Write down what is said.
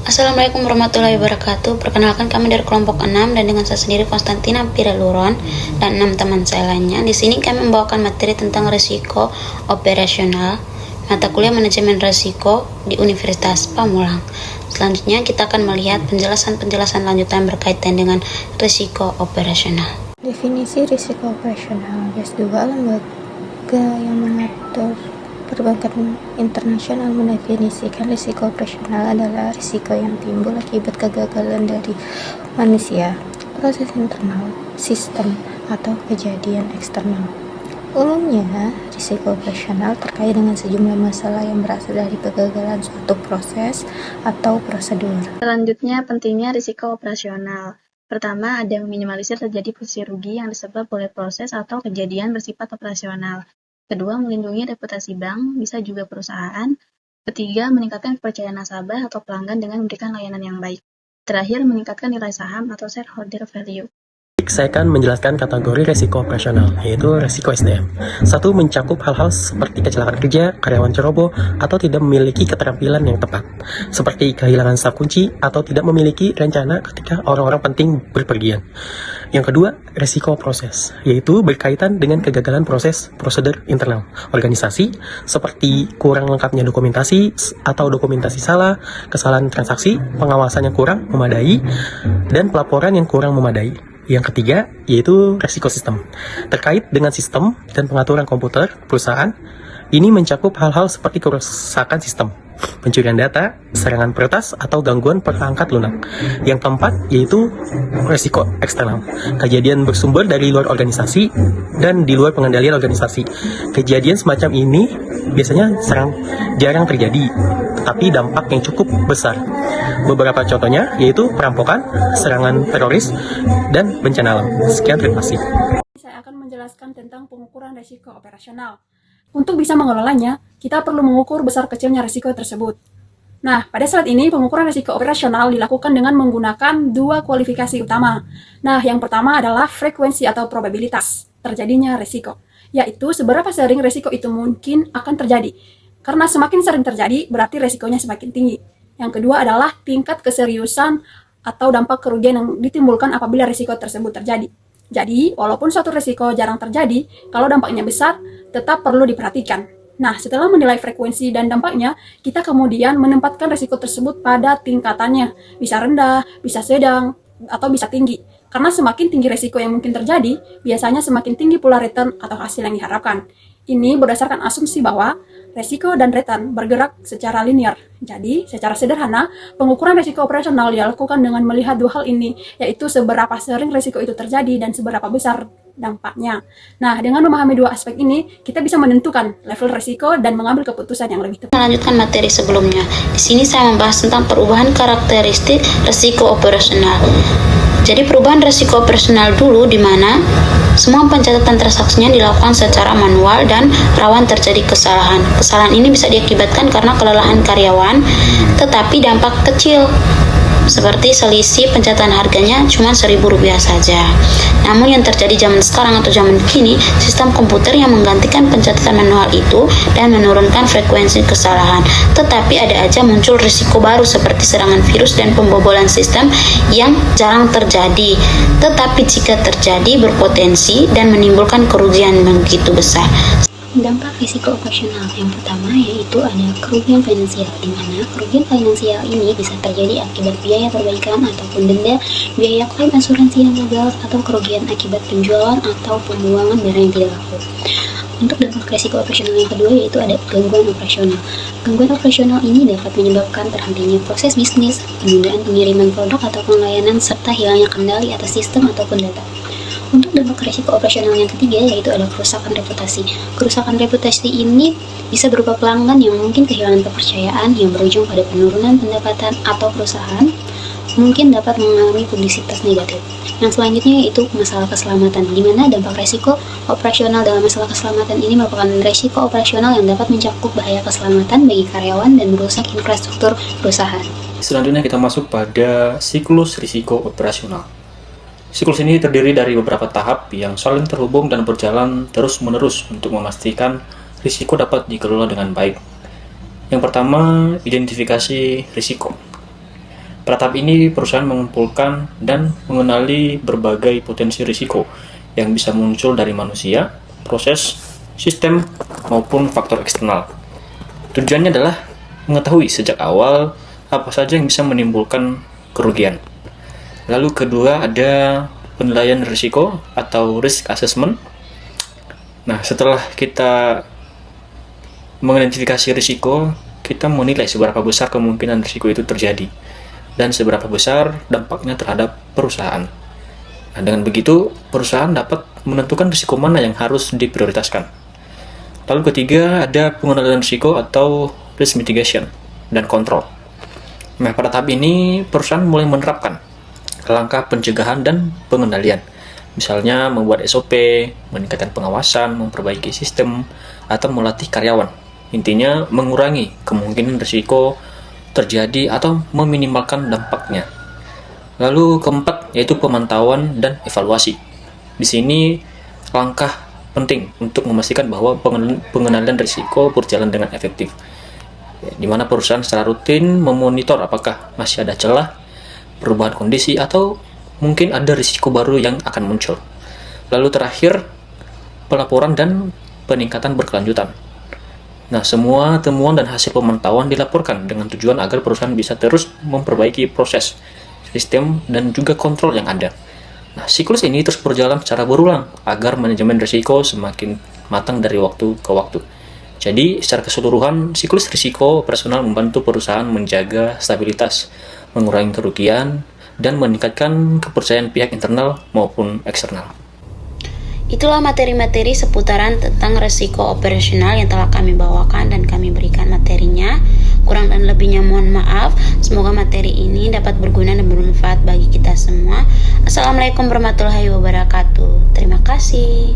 Assalamualaikum warahmatullahi wabarakatuh. Perkenalkan kami dari kelompok 6 dan dengan saya sendiri Konstantina Pireluron dan 6 teman saya lainnya. Di sini kami membawakan materi tentang risiko operasional mata kuliah manajemen risiko di Universitas Pamulang. Selanjutnya kita akan melihat penjelasan lanjutan berkaitan dengan risiko operasional. Definisi risiko operasional. S2 lembaga yang mengatur perbankan internasional mendefinisikan risiko operasional adalah risiko yang timbul akibat kegagalan dari manusia, proses internal, sistem, atau kejadian eksternal. Umumnya, risiko operasional terkait dengan sejumlah masalah yang berasal dari kegagalan suatu proses atau prosedur. Selanjutnya, pentingnya risiko operasional. Pertama, ada meminimalisir terjadi posisi rugi yang disebabkan oleh proses atau kejadian bersifat operasional. Kedua, melindungi reputasi bank, bisa juga perusahaan. Ketiga, meningkatkan kepercayaan nasabah atau pelanggan dengan memberikan layanan yang baik. Terakhir, meningkatkan nilai saham atau shareholder value. Saya akan menjelaskan kategori resiko operasional, yaitu resiko SDM. Satu, mencakup hal-hal seperti kecelakaan kerja, karyawan ceroboh, atau tidak memiliki keterampilan yang tepat, seperti kehilangan staf kunci atau tidak memiliki rencana ketika orang-orang penting berpergian. Yang kedua, resiko proses, yaitu berkaitan dengan kegagalan prosedur internal organisasi, seperti kurang lengkapnya dokumentasi atau dokumentasi salah, kesalahan transaksi, pengawasan yang kurang memadai, dan pelaporan yang kurang memadai. Yang ketiga, yaitu resiko sistem. Terkait dengan sistem dan pengaturan komputer perusahaan, ini mencakup hal-hal seperti kerusakan sistem, pencurian data, serangan peretas, atau gangguan perangkat lunak. Yang keempat, yaitu resiko eksternal. Kejadian bersumber dari luar organisasi dan di luar pengendalian organisasi. Kejadian semacam ini biasanya jarang terjadi, tetapi dampak yang cukup besar. Beberapa contohnya yaitu perampokan, serangan teroris, dan bencana alam. Sekian, terima kasih. Saya akan menjelaskan tentang pengukuran risiko operasional. Untuk bisa mengelolanya, kita perlu mengukur besar kecilnya risiko tersebut. Nah, pada saat ini pengukuran risiko operasional dilakukan dengan menggunakan dua kualifikasi utama. Nah, yang pertama adalah frekuensi atau probabilitas terjadinya risiko, yaitu seberapa sering risiko itu mungkin akan terjadi. Karena semakin sering terjadi, berarti risikonya semakin tinggi. Yang kedua adalah tingkat keseriusan atau dampak kerugian yang ditimbulkan apabila risiko tersebut terjadi. Jadi, walaupun suatu risiko jarang terjadi, kalau dampaknya besar, tetap perlu diperhatikan. Nah, setelah menilai frekuensi dan dampaknya, kita kemudian menempatkan risiko tersebut pada tingkatannya. Bisa rendah, bisa sedang, atau bisa tinggi. Karena semakin tinggi risiko yang mungkin terjadi, biasanya semakin tinggi pula return atau hasil yang diharapkan. Ini berdasarkan asumsi bahwa risiko dan return bergerak secara linear. Jadi, secara sederhana, pengukuran risiko operasional dilakukan dengan melihat dua hal ini, yaitu seberapa sering risiko itu terjadi dan seberapa besar dampaknya. Nah, dengan memahami dua aspek ini, kita bisa menentukan level risiko dan mengambil keputusan yang lebih tepat. Melanjutkan materi sebelumnya. Di sini saya membahas tentang perubahan karakteristik risiko operasional. Jadi perubahan risiko operasional dulu di mana semua pencatatan transaksinya dilakukan secara manual dan rawan terjadi kesalahan. Kesalahan ini bisa diakibatkan karena kelelahan karyawan, tetapi dampak kecil, seperti selisih pencatatan harganya cuma Rp1.000 saja. Namun yang terjadi zaman sekarang atau zaman kini, sistem komputer yang menggantikan pencatatan manual itu dan menurunkan frekuensi kesalahan. Tetapi ada aja muncul risiko baru seperti serangan virus dan pembobolan sistem yang jarang terjadi. Tetapi jika terjadi berpotensi dan menimbulkan kerugian begitu besar. Dampak risiko operasional yang pertama yaitu ada kerugian finansial, di mana kerugian finansial ini bisa terjadi akibat biaya perbaikan ataupun denda, biaya klaim asuransi yang gagal, atau kerugian akibat penjualan atau pembuangan barang yang tidak laku. Untuk dampak risiko operasional yang kedua yaitu ada gangguan operasional. Gangguan operasional ini dapat menyebabkan terhentinya proses bisnis, penundaan pengiriman produk ataupun layanan, serta hilangnya kendali atas sistem ataupun data. Untuk dampak risiko operasional yang ketiga yaitu ada kerusakan reputasi. Kerusakan reputasi ini bisa berupa pelanggan yang mungkin kehilangan kepercayaan yang berujung pada penurunan pendapatan, atau perusahaan mungkin dapat mengalami publisitas negatif. Yang selanjutnya yaitu masalah keselamatan, di mana dampak risiko operasional dalam masalah keselamatan ini merupakan risiko operasional yang dapat mencakup bahaya keselamatan bagi karyawan dan merusak infrastruktur perusahaan. Selanjutnya kita masuk pada siklus risiko operasional. Siklus ini terdiri dari beberapa tahap yang saling terhubung dan berjalan terus-menerus untuk memastikan risiko dapat dikelola dengan baik. Yang pertama, identifikasi risiko. Pada tahap ini, perusahaan mengumpulkan dan mengenali berbagai potensi risiko yang bisa muncul dari manusia, proses, sistem, maupun faktor eksternal. Tujuannya adalah mengetahui sejak awal apa saja yang bisa menimbulkan kerugian. Lalu kedua ada penilaian risiko atau risk assessment. Nah, setelah kita mengidentifikasi risiko, kita menilai seberapa besar kemungkinan risiko itu terjadi dan seberapa besar dampaknya terhadap perusahaan. Nah, dengan begitu, perusahaan dapat menentukan risiko mana yang harus diprioritaskan. Lalu ketiga, ada pengendalian risiko atau risk mitigation dan kontrol. Nah, pada tahap ini, perusahaan mulai menerapkan langkah pencegahan dan pengendalian. Misalnya, membuat SOP, meningkatkan pengawasan, memperbaiki sistem, atau melatih karyawan. Intinya, mengurangi kemungkinan risiko terjadi atau meminimalkan dampaknya. Lalu keempat yaitu pemantauan dan evaluasi. Di sini langkah penting untuk memastikan bahwa pengendalian risiko berjalan dengan efektif, di mana perusahaan secara rutin memonitor apakah masih ada celah, perubahan kondisi, atau mungkin ada risiko baru yang akan muncul. Lalu terakhir, pelaporan dan peningkatan berkelanjutan. Nah, semua temuan dan hasil pemantauan dilaporkan dengan tujuan agar perusahaan bisa terus memperbaiki proses, sistem, dan juga kontrol yang ada. Nah, siklus ini terus berjalan secara berulang agar manajemen risiko semakin matang dari waktu ke waktu. Jadi, secara keseluruhan, siklus risiko operasional membantu perusahaan menjaga stabilitas, mengurangi kerugian, dan meningkatkan kepercayaan pihak internal maupun eksternal. Itulah materi-materi seputaran tentang resiko operasional yang telah kami bawakan dan kami berikan materinya. Kurang dan lebihnya mohon maaf. Semoga materi ini dapat berguna dan bermanfaat bagi kita semua. Assalamualaikum warahmatullahi wabarakatuh. Terima kasih.